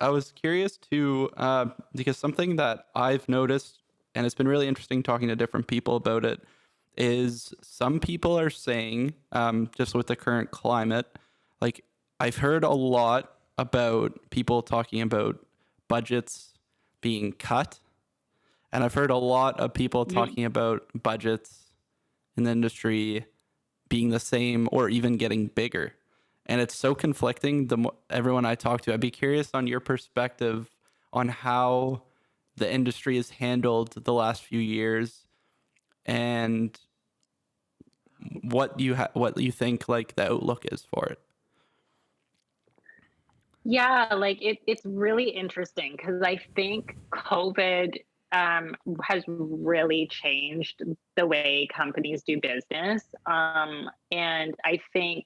I was curious to because something that I've noticed, and it's been really interesting talking to different people about it, is some people are saying, just with the current climate, like I've heard a lot about people talking about budgets being cut, and I've heard a lot of people Mm. talking about budgets in the industry being the same or even getting bigger. And it's so conflicting. Everyone I talk to, I'd be curious on your perspective on how the industry has handled the last few years and what you think like the outlook is for it. Yeah, like it's really interesting because I think COVID has really changed the way companies do business. And I think,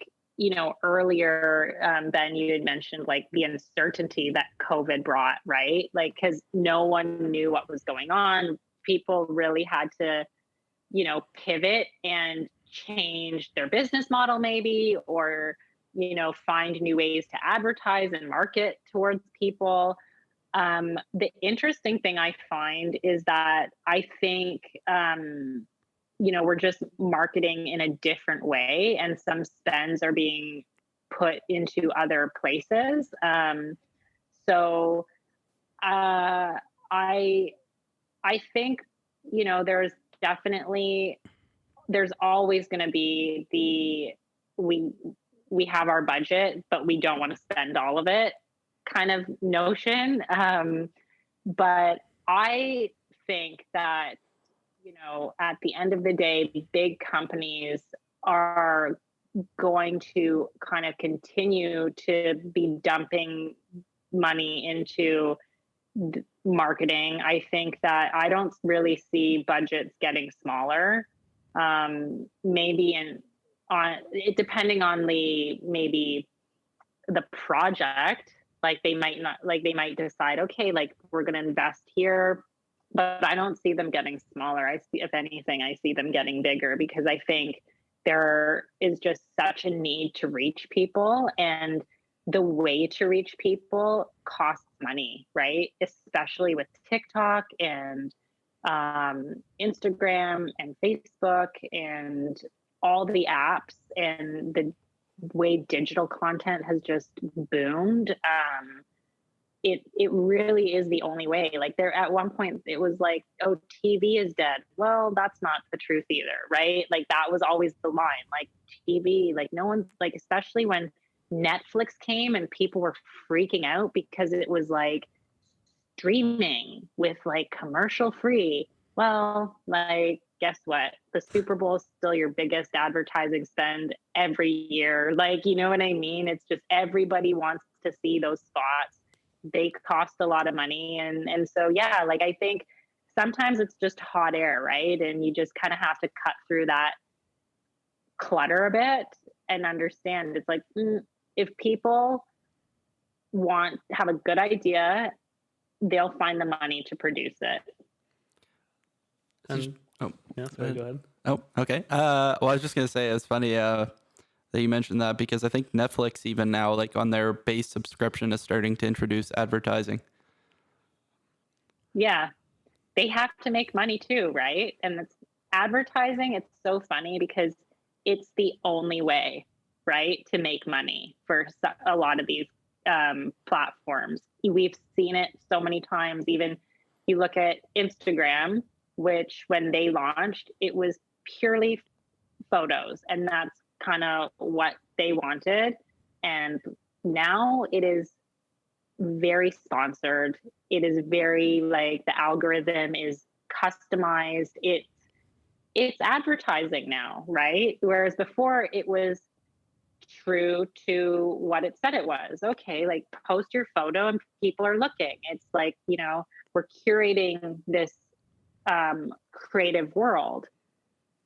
earlier, Ben, you had mentioned like the uncertainty that COVID brought, right? Like, because no one knew what was going on. People really had to, pivot and change their business model, maybe, or find new ways to advertise and market towards people. The interesting thing I find is that I think, we're just marketing in a different way, and some spends are being put into other places. So I I think there's definitely there's always going to be we we have our budget, but we don't want to spend all of it kind of notion. But I think that, at the end of the day, big companies are going to kind of continue to be dumping money into marketing. I think that I don't really see budgets getting smaller. Maybe on it, depending on maybe the project, like they might decide, okay, like we're going to invest here, but I don't see them getting smaller. I see, if anything, I see them getting bigger, because I think there is just such a need to reach people, and the way to reach people costs money, right? Especially with TikTok and Instagram and Facebook and all the apps, and the way digital content has just boomed. It really is the only way. Like, there at one point it was like, oh, TV is dead. Well, that's not the truth either, right? Like, that was always the line. Like, TV, like, no one's like, especially when Netflix came and people were freaking out because it was like streaming with like commercial free. Well, like, guess what? The Super Bowl is still your biggest advertising spend every year. Like, you know what I mean? It's just everybody wants to see those spots. They cost a lot of money. And so, yeah, like, I think sometimes it's just hot air, right? And you just kind of have to cut through that clutter a bit and understand it's like, if people have a good idea, they'll find the money to produce it. And Oh, yeah, sorry, go ahead. oh, okay. Well, I was just gonna say it's funny that you mentioned that, because I think Netflix even now, like on their base subscription, is starting to introduce advertising. Yeah, they have to make money too, right? And it's advertising. It's so funny because it's the only way, right, to make money for a lot of these platforms. We've seen it so many times. Even you look at Instagram, which when they launched, it was purely photos, and that's kind of what they wanted. And now it is very sponsored. It is very, like, the algorithm is customized. It's advertising now, right? Whereas before it was true to what it said it was. Okay, like, post your photo and people are looking. It's like, we're curating this creative world.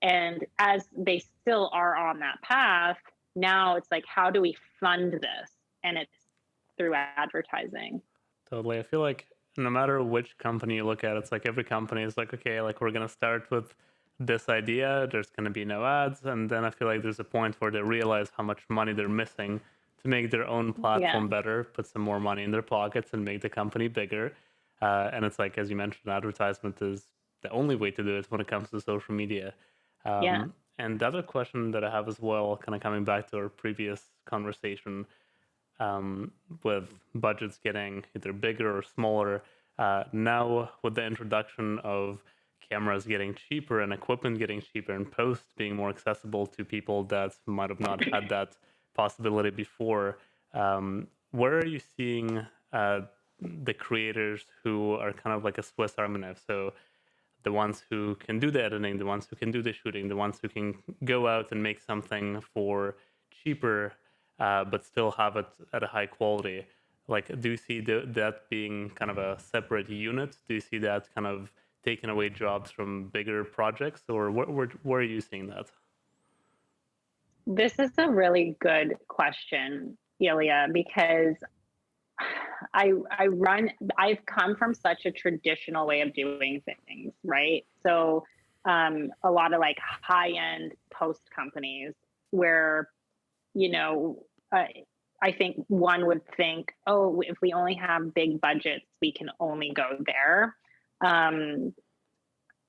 And as they still are on that path, now it's like, how do we fund this? And it's through advertising. Totally. I feel like no matter which company you look at, it's like every company is like, okay, like we're gonna start with this idea, there's gonna be no ads, and then I feel like there's a point where they realize how much money they're missing to make their own Yeah. platform better, put some more money in their pockets, and make the company bigger. And it's like, as you mentioned, advertisement is the only way to do it when it comes to social media. Yeah. And the other question that I have as well, kind of coming back to our previous conversation, with budgets getting either bigger or smaller, now with the introduction of cameras getting cheaper and equipment getting cheaper and post being more accessible to people that might have not had that possibility before, where are you seeing the creators who are kind of like a Swiss Army knife? So the ones who can do the editing, the ones who can do the shooting, the ones who can go out and make something for cheaper, but still have it at a high quality. Like, do you see that being kind of a separate unit? Do you see that kind of taking away jobs from bigger projects, or where are you seeing that? This is a really good question, Ilia, because I've come from such a traditional way of doing things, right? So a lot of like high-end post companies where, you know, I think one would think, oh, if we only have big budgets, we can only go there.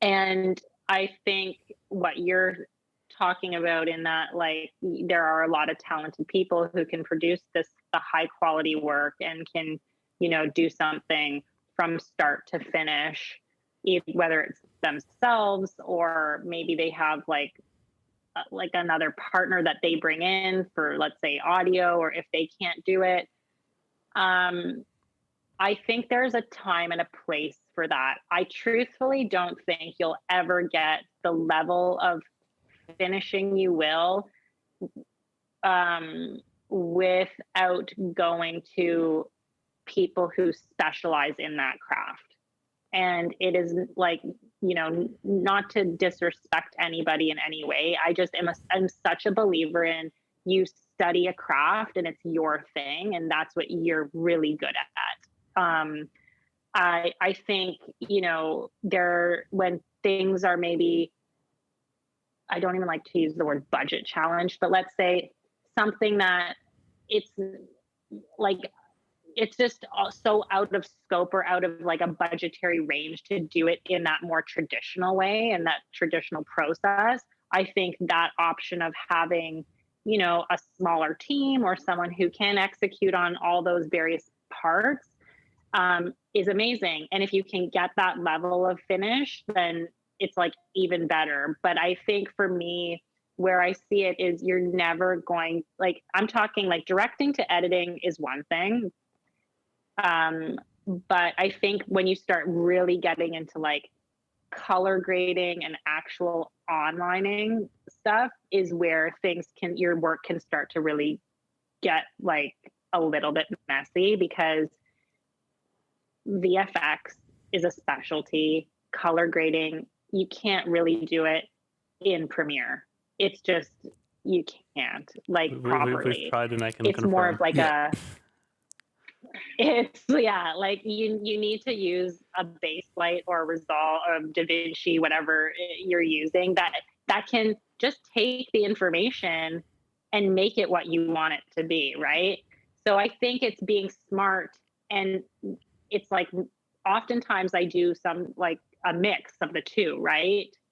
And I think what you're talking about in that, like, there are a lot of talented people who can produce the high quality work and can, do something from start to finish, whether it's themselves or maybe they have like another partner that they bring in for, let's say, audio, or if they can't do it. I think there's a time and a place for that. I truthfully don't think you'll ever get the level of finishing you will without going to people who specialize in that craft. And it is like, not to disrespect anybody in any way. I'm such a believer in, you study a craft and it's your thing, and that's what you're really good at. I think, when things are maybe, I don't even like to use the word budget challenge, but let's say something that it's like, it's just so out of scope or out of like a budgetary range to do it in that more traditional way and that traditional process. I think that option of having, a smaller team or someone who can execute on all those various parts is amazing. And if you can get that level of finish, then it's like even better. But I think for me, where I see it is, you're never going, like, I'm talking like directing to editing is one thing. But I think when you start really getting into like color grading and actual onlining stuff is where your work can start to really get like a little bit messy, because VFX is a specialty. Color grading, you can't really do it in Premiere. It's just, you can't properly. We've tried, and I can it's confirm. more of like like you need to use a base light or a Resolve or DaVinci, whatever you're using, that can just take the information and make it what you want it to be, right? So I think it's being smart, and it's like oftentimes I do some like a mix of the two, right?